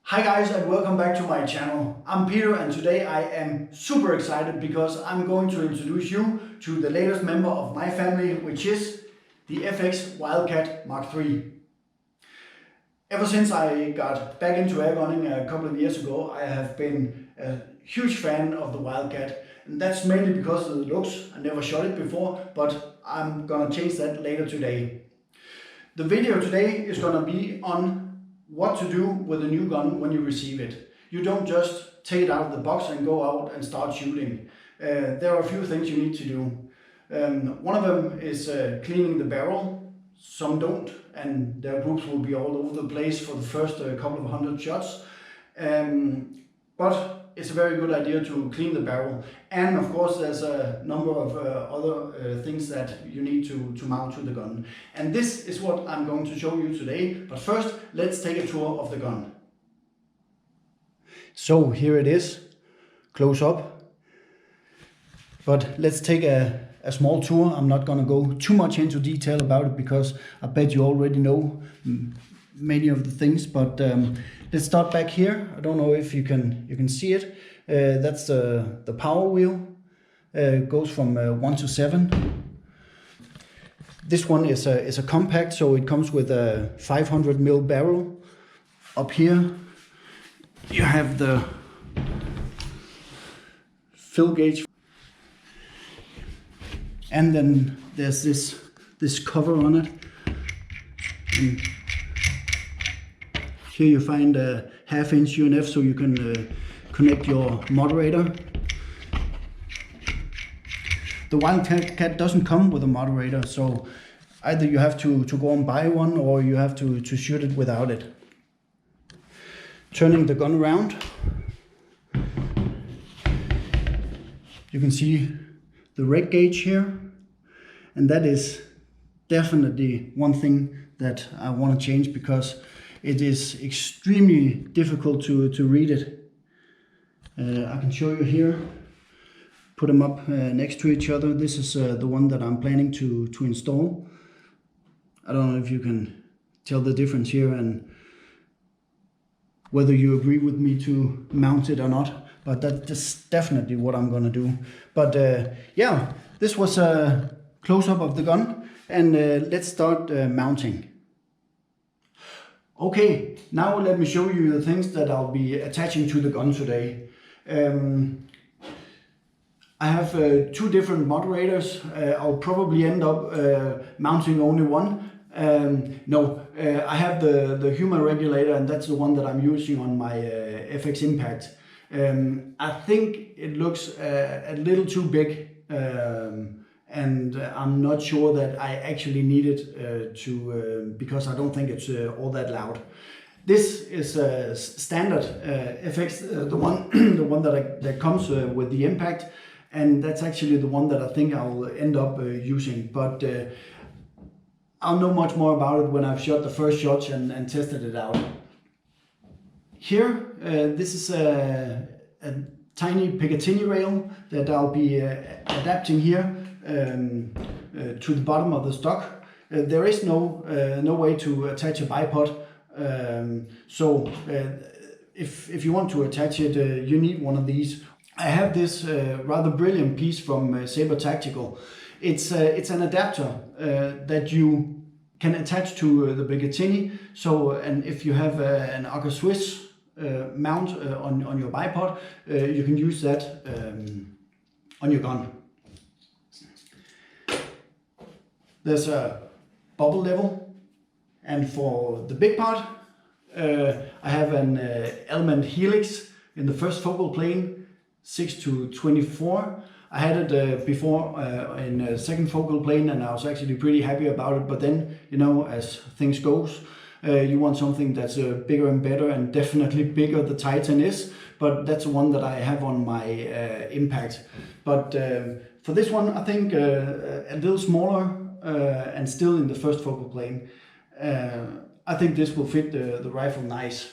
Hi guys, and welcome back to my channel. I'm Peter, and today I am super excited because I'm going to introduce you to the latest member of my family, which is the FX Wildcat MK3. Ever since I got back into airgunning a couple of years ago, I have been a huge fan of the Wildcat, and that's mainly because of the looks. I never shot it before, but I'm gonna change that later today. The video today is gonna be on what to do with a new gun when you receive it. You don't just take it out of the box and go out and start shooting. There are a few things you need to do. One of them is cleaning the barrel. Some don't, and their groups will be all over the place for the first couple of hundred shots. But it's a very good idea to clean the barrel. And of course there's a number of other things that you need to mount to the gun. And this is what I'm going to show you today. But first, let's take a tour of the gun. So here it is, close up. But let's take a small tour. I'm not gonna go too much into detail about it because I bet you already know many of the things, but let's start back here. I don't know if you can see it. That's the power wheel. Goes from 1 to 7. This one is a compact, so it comes with a 500 ml barrel. Up here you have the fill gauge, and then there's this cover on it. And here you find a 1/2 inch UNF so you can connect your moderator. The Wildcat doesn't come with a moderator, so either you have to go and buy one or you have to shoot it without it. Turning the gun around, you can see the reg gauge here, and that is definitely one thing that I want to change because it is extremely difficult to read it. I can show you here, put them up next to each other. This is the one that I'm planning to install. I don't know if you can tell the difference here and whether you agree with me to mount it or not, but that's definitely what I'm gonna do. But yeah, this was a close-up of the gun, and let's start mounting. Okay, now let me show you the things that I'll be attaching to the gun today. I have 2 different moderators. I'll probably end up mounting only one. I have the human regulator, and that's the one that I'm using on my FX Impact. I think it looks a little too big, and I'm not sure that I actually need it because I don't think it's all that loud. This is a standard FX, the one that comes with the Impact, and that's actually the one that I think I'll end up using. But I'll know much more about it when I've shot the first shots and tested it out. Here, this is a tiny picatinny rail that I'll be adapting here to the bottom of the stock. There is no way to attach a bipod, so if you want to attach it, you need one of these. I have this rather brilliant piece from Saber Tactical. It's an adapter that you can attach to the picatinny. So, and if you have an accu-Swiss mount on your bipod, you can use that on your gun. There's a bubble level, and for the big part, I have an element helix in the first focal plane, 6 to 24. I had it before in a second focal plane, and I was actually pretty happy about it. But then, you know, as things goes, you want something that's bigger and better, and definitely bigger the Titan is. But that's the one that I have on my Impact. But for this one, I think a little smaller and still in the first focal plane. I think this will fit the rifle nice.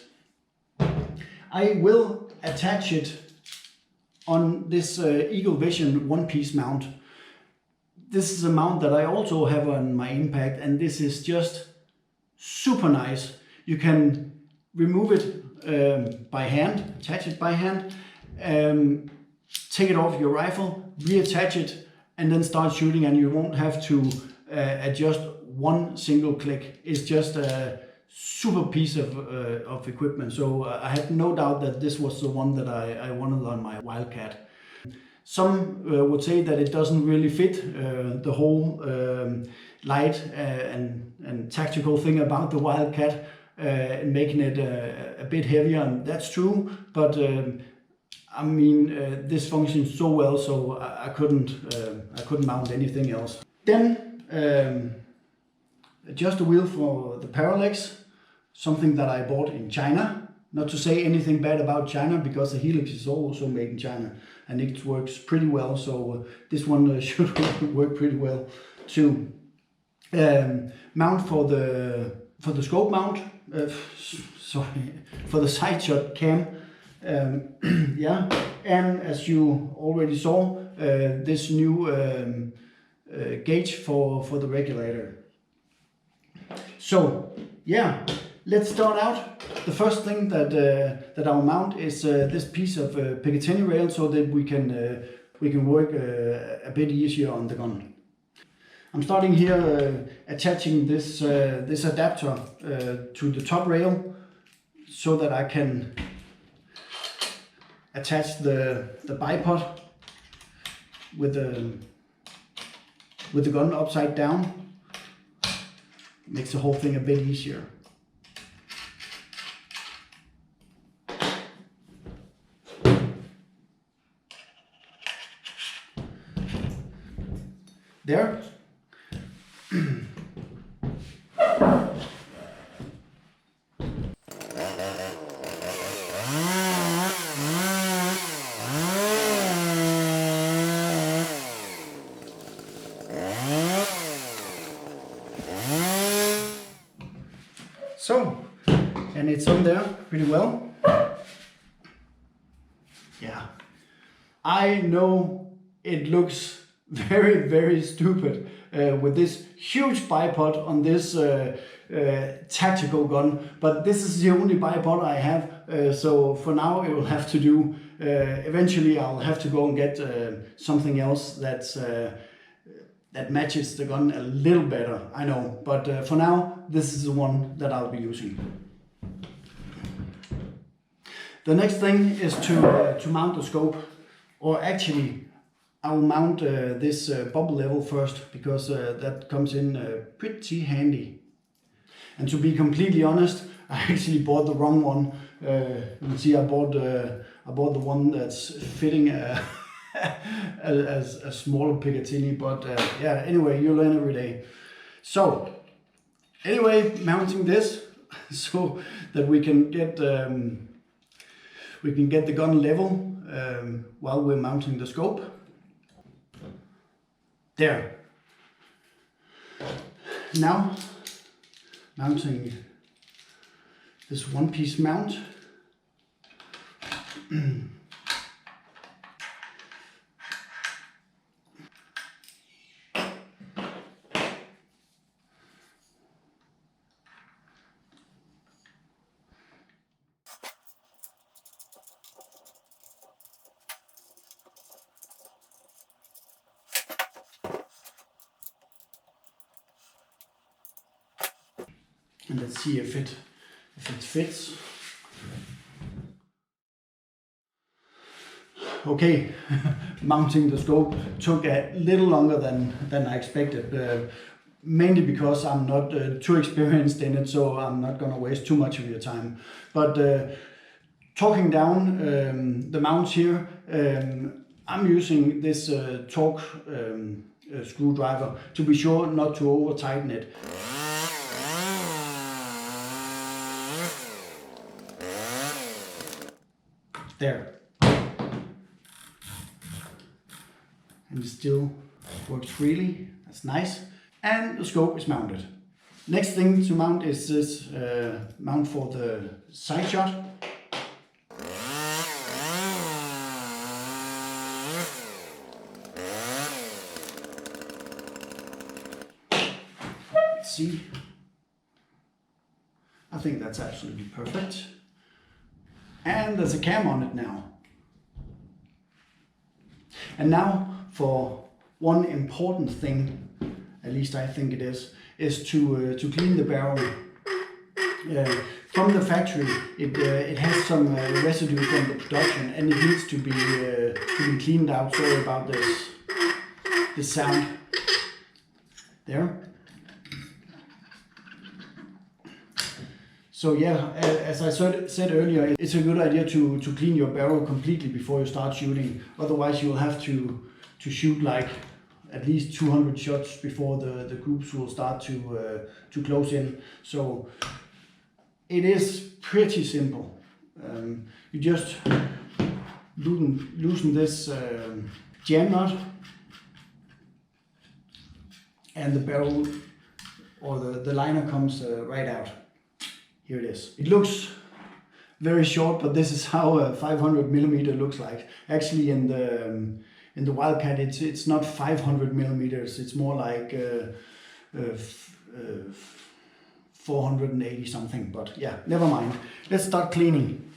I will attach it on this Eagle Vision one-piece mount. This is a mount that I also have on my Impact, and this is just super nice. You can remove it by hand, attach it by hand, take it off your rifle, reattach it, and then start shooting, and you won't have to adjust one single click. It's just a super piece of equipment. So I had no doubt that this was the one that I wanted on my Wildcat. Some would say that it doesn't really fit the whole light and tactical thing about the Wildcat, making it a bit heavier, and that's true, but I mean, this functions so well, so I couldn't mount anything else. Then adjust the wheel for the parallax, something that I bought in China. Not to say anything bad about China, because the helix is also made in China and it works pretty well, so this one should work pretty well too. Mount for the scope mount, sorry, for the side shot cam. Yeah, and as you already saw, this new gauge for the regulator. So yeah, let's start out. The first thing that I'll mount is this piece of picatinny rail, so that we can work a bit easier on the gun. I'm starting here attaching this adapter to the top rail, so that I can attach the bipod with the gun upside down. Makes the whole thing a bit easier. There. So, and it's on there pretty well. Yeah, I know it looks very, very stupid with this huge bipod on this tactical gun, but this is the only bipod I have, so for now it will have to do. Eventually I'll have to go and get something else that matches the gun a little better, I know, but for now this is the one that I'll be using. The next thing is to mount the scope, or actually I will mount this bubble level first, because that comes in pretty handy. And to be completely honest, I actually bought the wrong one. You can see I bought the one that's fitting a smaller picatinny, but yeah, anyway, you learn every day. So anyway, mounting this so that we can get the gun level while we're mounting the scope. There. Now mounting this one-piece mount. And let's see if it fits. Okay, mounting the scope took a little longer than I expected, mainly because I'm not too experienced in it, so I'm not gonna waste too much of your time. But talking down the mounts here, I'm using this torque screwdriver to be sure not to over tighten it. There. And it still works freely, that's nice. And the scope is mounted. Next thing to mount is this mount for the side shot. Let's see. I think that's absolutely perfect. And there's a cam on it now. And now for one important thing, at least I think it is to clean the barrel. From the factory, it has some residue from the production, and it needs to be cleaned out. Sorry about this sound. There. So yeah, as I said earlier, it's a good idea to clean your barrel completely before you start shooting. Otherwise, you'll have to shoot like at least 200 shots before the groups will start to close in. So it is pretty simple. You just loosen this jam nut, and the barrel or the liner comes right out. Here it is. It looks very short, but this is how a 500 millimeter looks like. Actually, in the Wildcat, it's not 500 millimeters. It's more like 480 something. But yeah, never mind. Let's start cleaning.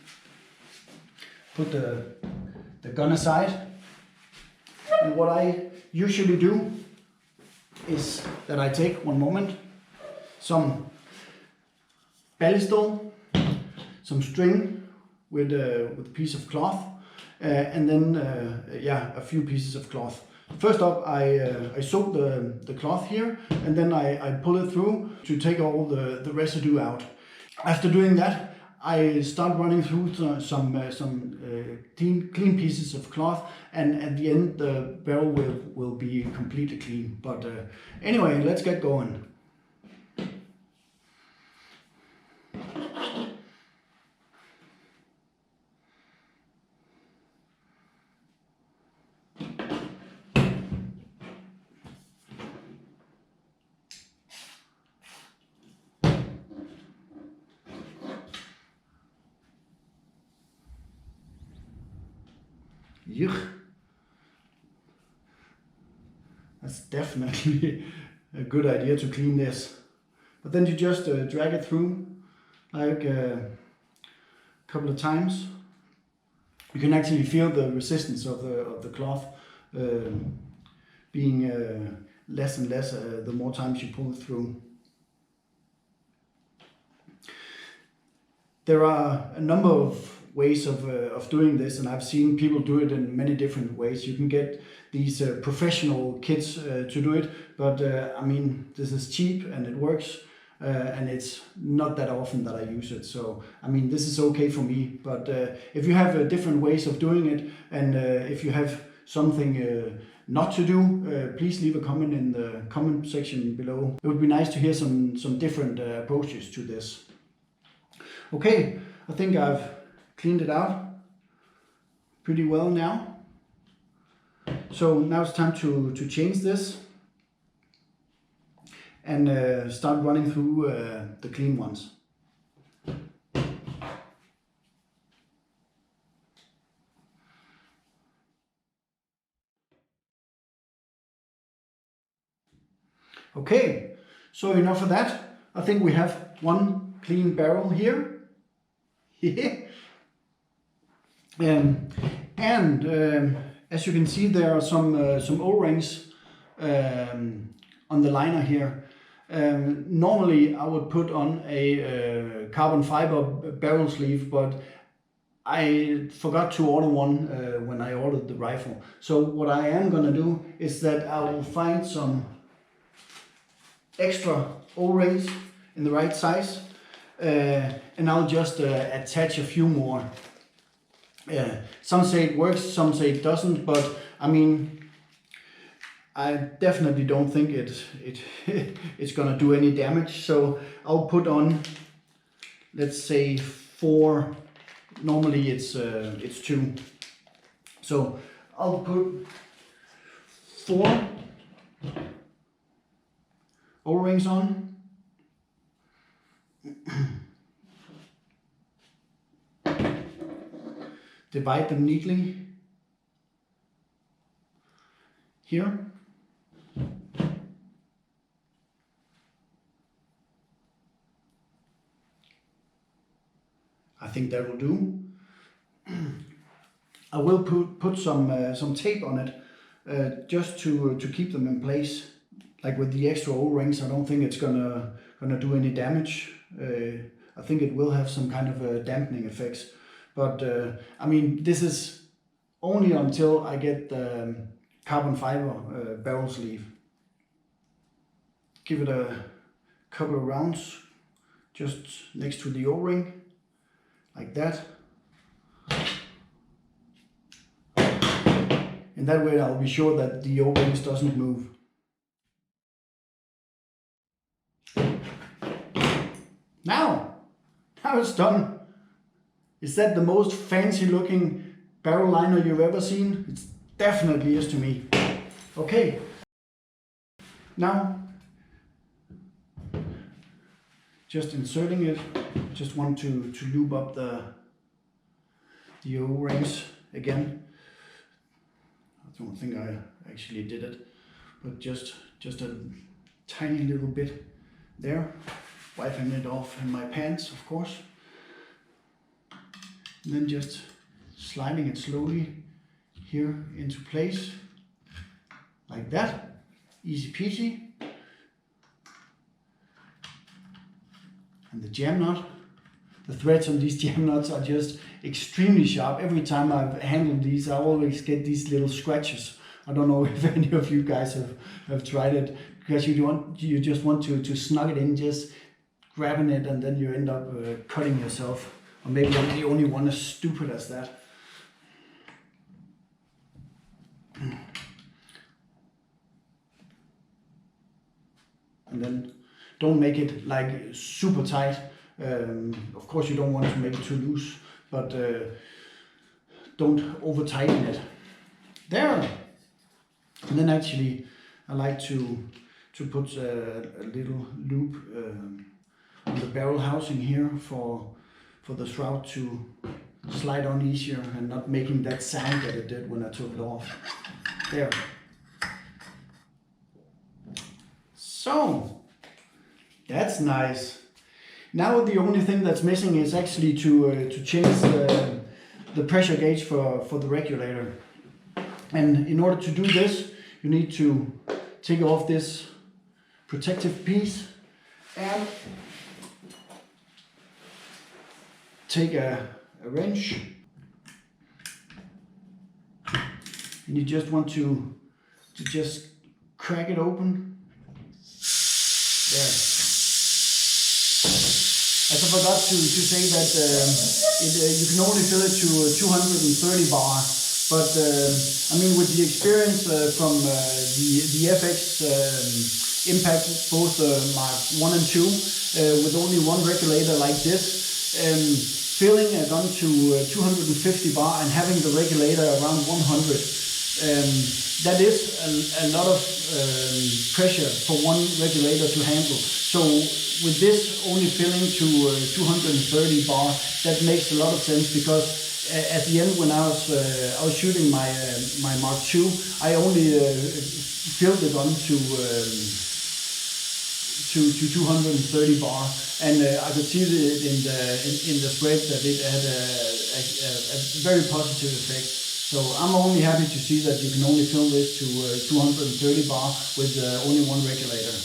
Put the gun aside. And what I usually do is that I take, one moment, some ballistol, some string with a piece of cloth, and then a few pieces of cloth. First up, I soak the cloth here, and then I pull it through to take all the residue out. After doing that, I start running through some clean pieces of cloth, and at the end the barrel will be completely clean. But anyway, let's get going. Yuck. That's definitely a good idea to clean this. But then you just drag it through like a couple of times. You can actually feel the resistance of the cloth being less and less the more times you pull it through. There are a number of ways of doing this, and I've seen people do it in many different ways. You can get these professional kits to do it, but I mean, this is cheap and it works, and it's not that often that I use it. So I mean, this is okay for me, but if you have different ways of doing it, and if you have something not to do, please leave a comment in the comment section below. It would be nice to hear some different approaches to this. Okay, I think I've cleaned it out pretty well now. So now it's time to change this and start running through the clean ones. Okay, so enough of that. I think we have one clean barrel here. As you can see, there are some O-rings on the liner here. Normally I would put on a carbon fiber barrel sleeve, but I forgot to order one when I ordered the rifle. So what I am gonna do is that I will find some extra O-rings in the right size, and I'll just attach a few more. Some say it works, some say it doesn't, but I mean, I definitely don't think it's gonna do any damage. So I'll put on, let's say 4. Normally it's 2. So I'll put 4 O-rings on. Divide them neatly here. I think that will do. I will put some tape on it just to keep them in place. Like with the extra O-rings, I don't think it's gonna do any damage. I think it will have some kind of dampening effects. But I mean, this is only until I get the carbon fiber barrel sleeve. Give it a couple of rounds just next to the O-ring, like that. In that way I'll be sure that the O-rings doesn't move. Now it's done. Is that the most fancy looking barrel liner you've ever seen? It definitely is to me. Okay, now just inserting it. Just want to lube up the O-rings again. I don't think I actually did it, but just a tiny little bit there. Wiping it off in my pants, of course. And then just sliding it slowly here into place, like that. Easy peasy. And the jam knot. The threads on these jam knots are just extremely sharp. Every time I've handled these, I always get these little scratches. I don't know if any of you guys have tried it, because you just want to snug it in, just grabbing it, and then you end up cutting yourself. Or maybe I'm the only one as stupid as that. And then don't make it like super tight. Of course you don't want to make it too loose, but don't over tighten it. There! And then actually I like to put a little loop on the barrel housing here for the shroud to slide on easier and not making that sound that it did when I took it off. There. So, that's nice. Now the only thing that's missing is actually to change the pressure gauge for the regulator. And in order to do this, you need to take off this protective piece and take a wrench, and you just want to just crack it open. There. As I forgot to say that you can only fill it to 230 bar, but I mean, with the experience from the FX Impact, both Mark 1 and 2, with only one regulator like this, filling a gun to 250 bar and having the regulator around 100, that is a lot of pressure for one regulator to handle. So with this only filling to 230 bar, that makes a lot of sense, because at the end when I was shooting my Mark II, I only filled the gun to 230 bar, and I could see in the spread that it had a very positive effect. So I'm only happy to see that you can only fill this to 230 bar with only one regulator.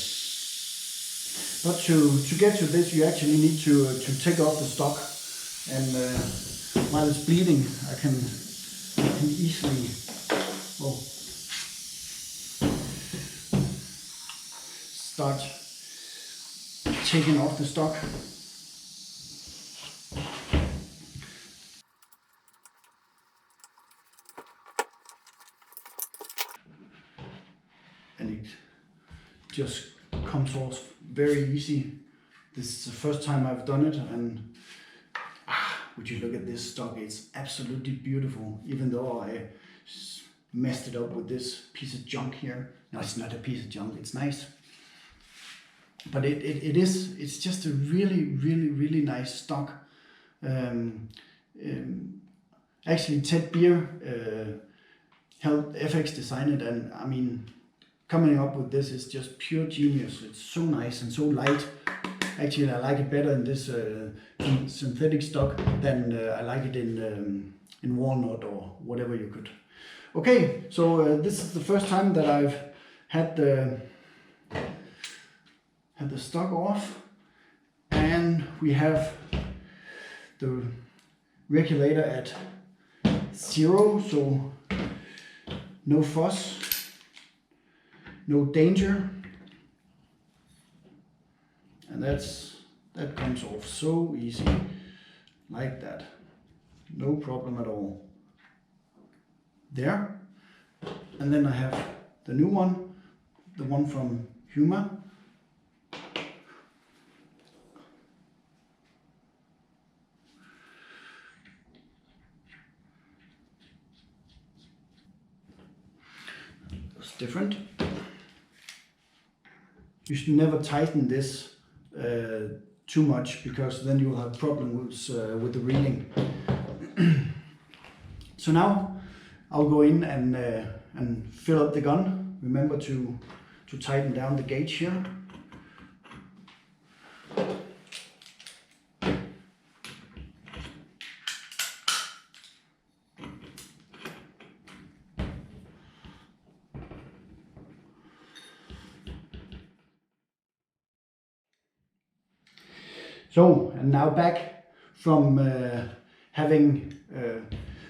But to get to this, you actually need to take off the stock, and while it's bleeding, I can easily start taking off the stock. And it just comes off very easy. This is the first time I've done it, and would you look at this stock? It's absolutely beautiful, even though I messed it up with this piece of junk here. No, it's not a piece of junk, it's nice. But it's just a really nice stock. Actually, Ted Beer helped FX design it, and I mean, coming up with this is just pure genius. It's so nice and so light. Actually, I like it better in this synthetic stock than I like it in walnut or whatever you could. Okay, so this is the first time that I've had the stock off, and we have the regulator at 0, so no fuss, no danger, and that comes off so easy, like that, no problem at all. There, and then I have the new one, the one from Huma. It's different. You should never tighten this too much, because then you will have problems with the reeling. So now I'll go in and fill up the gun. Remember to tighten down the gauge here. So, and now back from having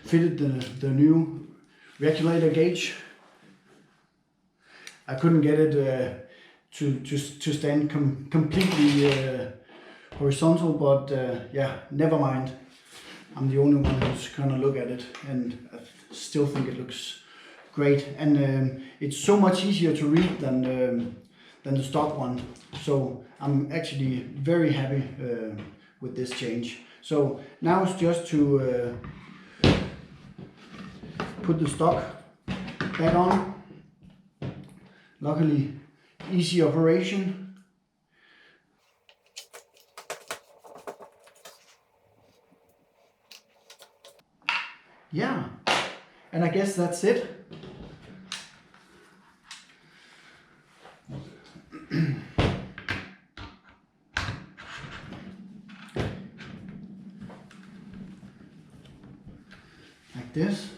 fitted the new regulator gauge. I couldn't get it to stand completely horizontal, but yeah, never mind. I'm the only one who's gonna look at it, and I still think it looks great. And it's so much easier to read than the stock one. So I'm actually very happy with this change. So now it's just to put the stock back on. Luckily, easy operation. Yeah, and I guess that's it. Like this,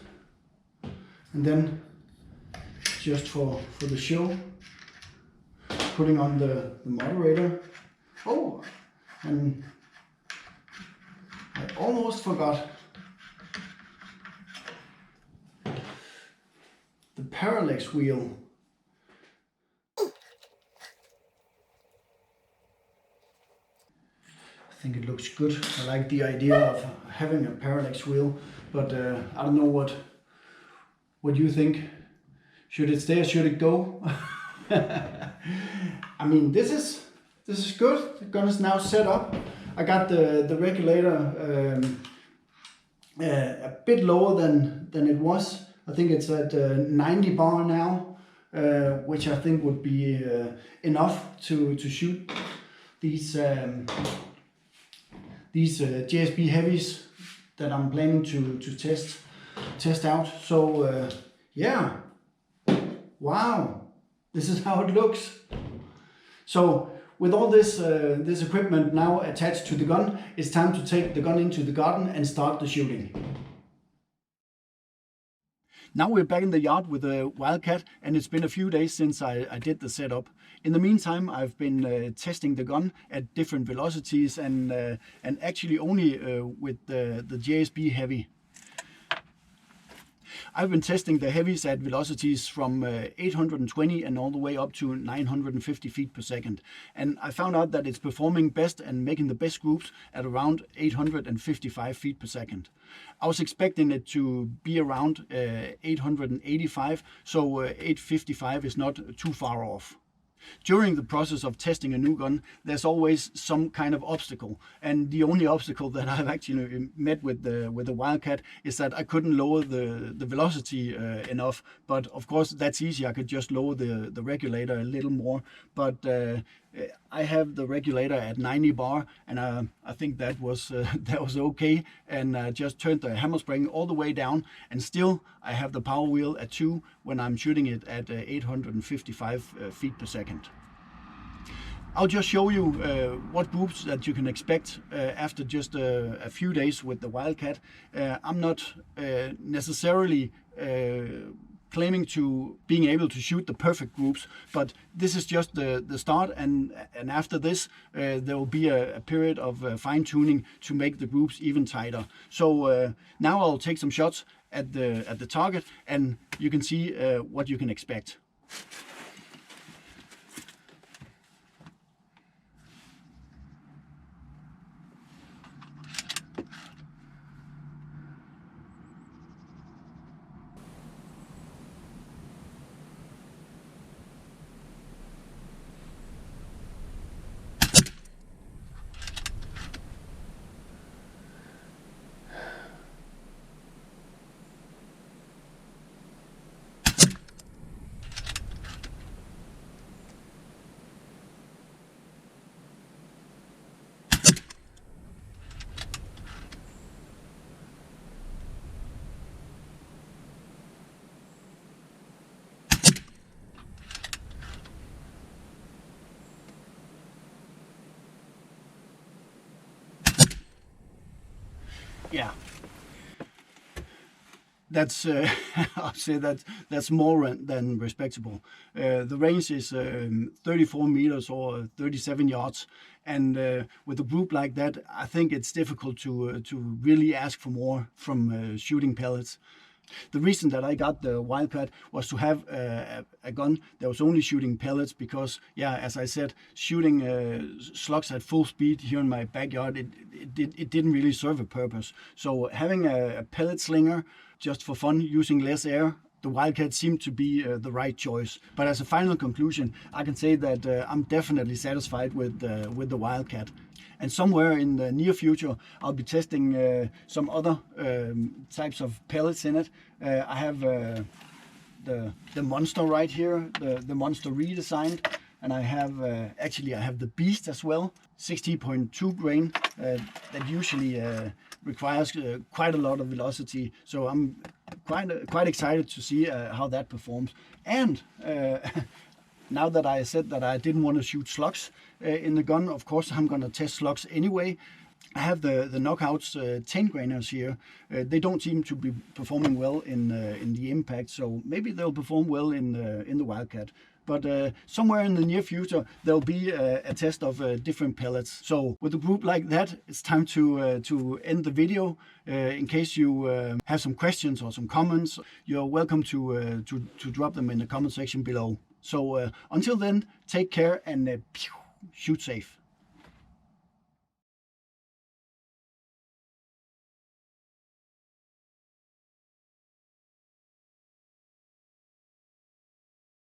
and then just for the show, putting on the moderator. Oh, and I almost forgot the parallax wheel. I think it looks good. I like the idea of having a parallax wheel, but I don't know what you think. Should it stay or should it go? I mean, this is good. The gun is now set up. I got the regulator a bit lower than it was. I think it's at 90 bar now, which I think would be enough to shoot these JSB Heavies that I'm planning to test out. So yeah, wow, this is how it looks. So with all this this equipment now attached to the gun, it's time to take the gun into the garden and start the shooting. Now we're back in the yard with the Wildcat, and it's been a few days since I did the setup. In the meantime, I've been testing the gun at different velocities and actually only with the JSB Heavy. I've been testing the heavies at velocities from 820 and all the way up to 950 feet per second. And I found out that it's performing best and making the best groups at around 855 feet per second. I was expecting it to be around 885, so 855 is not too far off. During the process of testing a new gun, there's always some kind of obstacle, and the only obstacle that I've actually met with the Wildcat is that I couldn't lower the velocity enough. But of course that's easy. I could just lower the regulator a little more, but I have the regulator at 90 bar, and I think that was okay, and just turned the hammer spring all the way down, and still I have the power wheel at 2 when I'm shooting it at 855 feet per second. I'll just show you what groups that you can expect after just a few days with the Wildcat. I'm not necessarily claiming to being able to shoot the perfect groups, but this is just the start, and after this there will be a period of fine-tuning to make the groups even tighter. So now I'll take some shots at the target, and you can see what you can expect. Yeah, that's I'll say that's more than respectable. The range is 34 meters or 37 yards, and with a group like that, I think it's difficult to really ask for more from shooting pellets. The reason that I got the Wildcat was to have a gun that was only shooting pellets, because, yeah, as I said, shooting slugs at full speed here in my backyard, it didn't really serve a purpose. So having a pellet slinger just for fun, using less air, the Wildcat seemed to be the right choice. But as a final conclusion, I can say that I'm definitely satisfied with the Wildcat. And somewhere in the near future, I'll be testing some other types of pellets in it. I have the Monster right here, the Monster redesigned, and I have actually I have the Beast as well, 60.2 grain. That usually requires quite a lot of velocity, so I'm quite excited to see how that performs. And now that I said that I didn't want to shoot slugs in the gun, of course I'm going to test slugs anyway. I have the Knockouts 10 grainers here. They don't seem to be performing well in the impact, so maybe they'll perform well in the Wildcat. But somewhere in the near future there'll be a test of different pellets. So with a group like that, it's time to end the video. In case you have some questions or some comments, you're welcome to drop them in the comment section below. So until then, take care and shoot safe.